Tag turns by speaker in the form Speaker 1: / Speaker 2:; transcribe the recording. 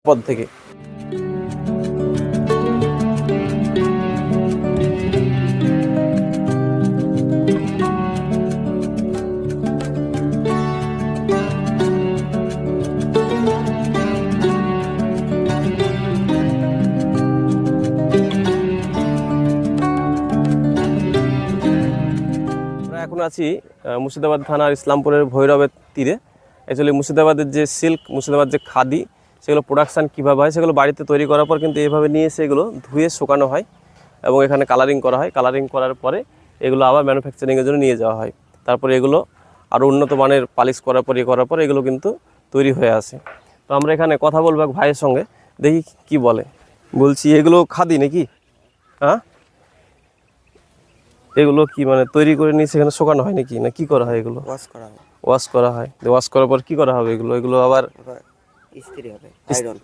Speaker 1: পদ থেকে। এখন আছি মুর্শিদাবাদ থানার ইসলামপুরের ভৈরবের তীরে। অ্যাকচুয়ালি মুর্শিদাবাদের যে সিল্ক, মুর্শিদাবাদ যে খাদি, সেগুলো প্রোডাকশান কীভাবে হয় সেগুলো বাড়িতে তৈরি করার পর কিন্তু এইভাবে নিয়ে এসে এগুলো ধুয়ে শুকানো হয় এবং এখানে কালারিং করা হয়। কালারিং করার পরে এগুলো আবার ম্যানুফ্যাকচারিংয়ের জন্য নিয়ে যাওয়া হয়। তারপরে এগুলো আরও উন্নত মানের পালিশ করার পর এগুলো কিন্তু তৈরি হয়ে আসে। তো আমরা এখানে কথা বলবো এক ভাইয়ের সঙ্গে, দেখি কি বলে। বলছি এগুলো খাদি নাকি? হ্যাঁ, এগুলো কি মানে তৈরি করে নিয়ে সেখানে শুকানো হয় নাকি, না কি করা হয়? এগুলো
Speaker 2: ওয়াশ করা হয়।
Speaker 1: ওয়াশ করা হয়। ওয়াশ করার পর কি করা হবে? এগুলো আবার
Speaker 2: ইস্ত্রি হবে, আয়রন।